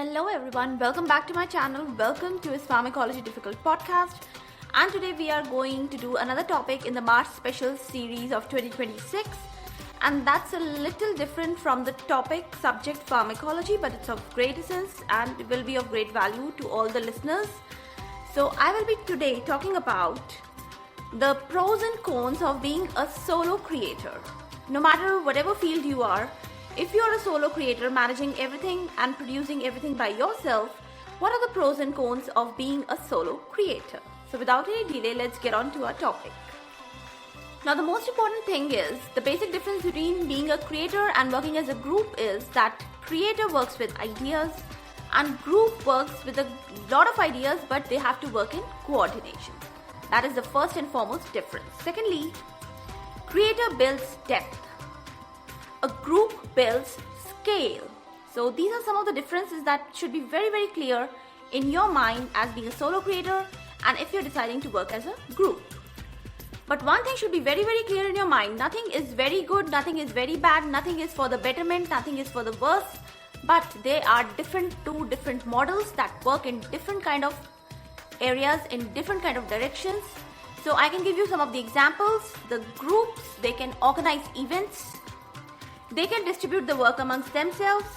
Hello everyone, welcome back to my channel. Welcome to his Pharmacology Difficult podcast. And today we are going to do another topic in the March special series of 2026. And that's a little different from the topic subject pharmacology, but it's of great essence and will be of great value to all the listeners. So I will be today talking about the pros and cons of being a solo creator. No matter whatever field you are, if you are a solo creator managing everything and producing everything by yourself, what are the pros and cons of being a solo creator? So without any delay, let's get on to our topic. Now the most important thing is the basic difference between being a creator and working as a group is that creator works with ideas and group works with a lot of ideas, but they have to work in coordination. That is the first and foremost difference. Secondly, creator builds depth. A group builds scale. So these are some of the differences that should be very, very clear in your mind as being a solo creator and if you're deciding to work as a group. But one thing should be very, very clear in your mind. Nothing is very good, nothing is very bad, nothing is for the betterment, nothing is for the worse. But they are two different models that work in different kind of areas, in different kind of directions. So I can give you some of the examples. The groups, they can organize events. They can distribute the work amongst themselves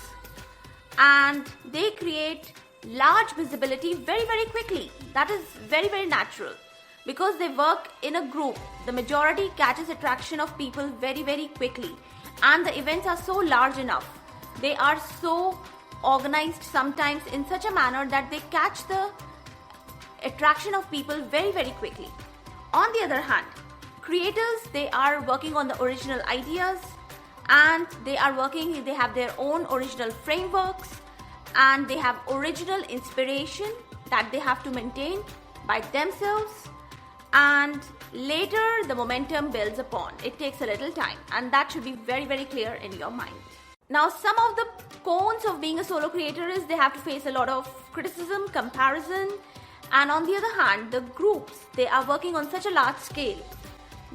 and they create large visibility very, very quickly. That is very, very natural because they work in a group. The majority catches attraction of people very, very quickly and the events are so large enough. They are so organized sometimes in such a manner that they catch the attraction of people very, very quickly. On the other hand, creators, they are working on the original ideas and they have their own original frameworks and they have original inspiration that they have to maintain by themselves, and later the momentum builds upon. It takes a little time and that should be very, very clear in your mind. Now some of the cons of being a solo creator is they have to face a lot of criticism, comparison, and on the other hand, the groups, they are working on such a large scale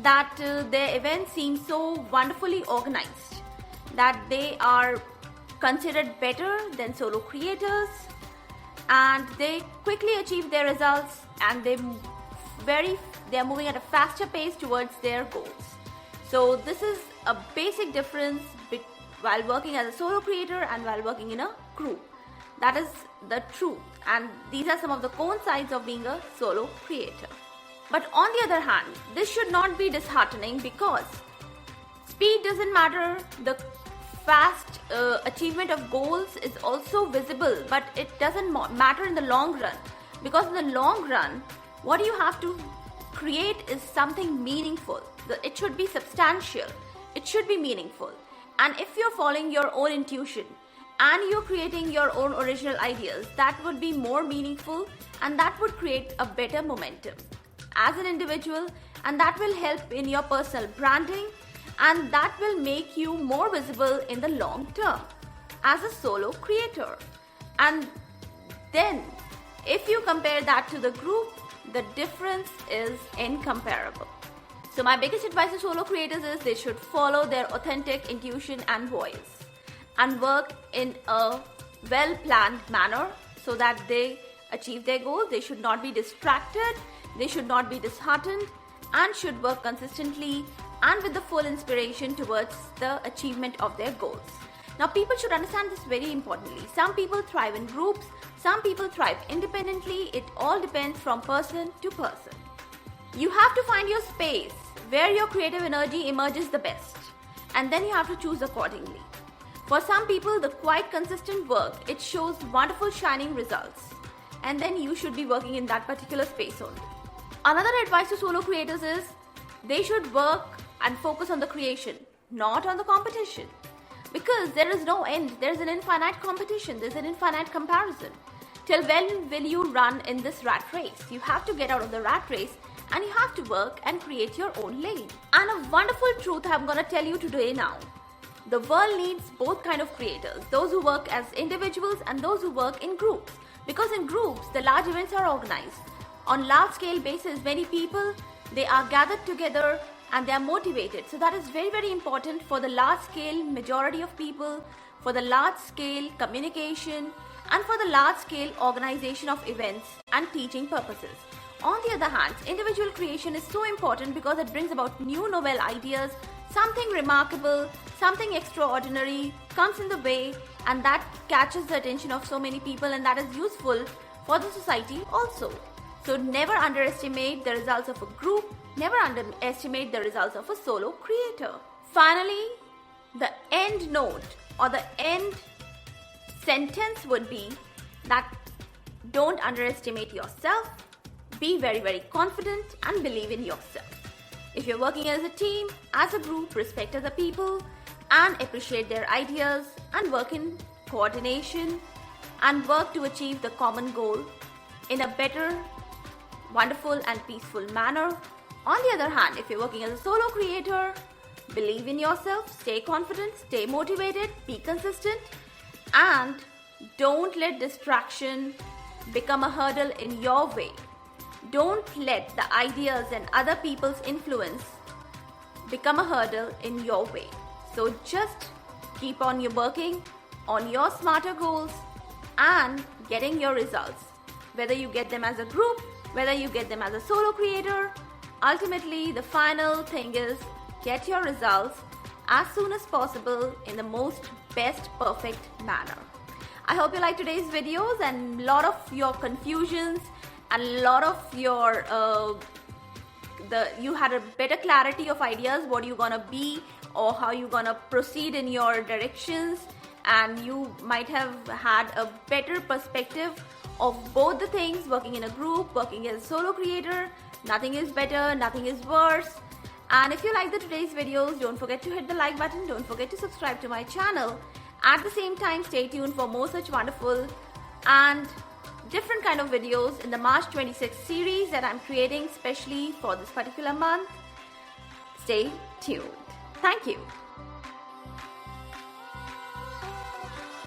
that their events seem so wonderfully organized that they are considered better than solo creators and they quickly achieve their results and they are moving at a faster pace towards their goals. So this is a basic difference while working as a solo creator and while working in a group. That is the truth, and these are some of the coincides of being a solo creator. But on the other hand, this should not be disheartening because speed doesn't matter. The fast achievement of goals is also visible, but it doesn't matter in the long run, because in the long run, what you have to create is something meaningful. It should be substantial. It should be meaningful. And if you're following your own intuition and you're creating your own original ideas, that would be more meaningful and that would create a better momentum as an individual, and that will help in your personal branding and that will make you more visible in the long term as a solo creator. And then if you compare that to the group, the difference is incomparable. So my biggest advice to solo creators is they should follow their authentic intuition and voice and work in a well-planned manner so that they achieve their goals. They should not be distracted. They should not be disheartened and should work consistently and with the full inspiration towards the achievement of their goals. Now people should understand this very importantly. Some people thrive in groups, some people thrive independently. It all depends from person to person. You have to find your space where your creative energy emerges the best, and then you have to choose accordingly. For some people, the quite consistent work, it shows wonderful shining results, and then you should be working in that particular space only. Another advice to solo creators is they should work and focus on the creation, not on the competition. Because there is no end, there is an infinite competition, there is an infinite comparison. Till when will you run in this rat race? You have to get out of the rat race and you have to work and create your own lane. And a wonderful truth I'm going to tell you today now. The world needs both kind of creators, those who work as individuals and those who work in groups. Because in groups, the large events are organized. On large scale basis, many people, they are gathered together and they are motivated. So that is very, very important for the large scale majority of people, for the large scale communication and for the large-scale organization of events and teaching purposes. On the other hand, individual creation is so important because it brings about new novel ideas, something remarkable, something extraordinary comes in the way, and that catches the attention of so many people, and that is useful for the society also. So never underestimate the results of a group, never underestimate the results of a solo creator. Finally, the end note or the end sentence would be that don't underestimate yourself, be very, very confident and believe in yourself. If you're working as a team, as a group, respect other people and appreciate their ideas and work in coordination and work to achieve the common goal in a better, wonderful and peaceful manner. On the other hand, if you're working as a solo creator, believe in yourself, stay confident, stay motivated, be consistent, and don't let distraction become a hurdle in your way. Don't let the ideas and other people's influence become a hurdle in your way. So just keep on your working on your smarter goals and getting your results. Whether you get them as a group, whether you get them as a solo creator, ultimately the final thing is get your results as soon as possible in the most best perfect manner. I hope you liked today's videos and a lot of your confusions and a lot of your you had a better clarity of ideas what you're gonna be or how you're gonna proceed in your directions, and you might have had a better perspective of both the things, working in a group, working as a solo creator. Nothing is better, nothing is worse. And if you like today's videos, don't forget to hit the like button, don't forget to subscribe to my channel. At the same time, stay tuned for more such wonderful and different kind of videos in the March 26th series that I'm creating specially for this particular month. Stay tuned. Thank you.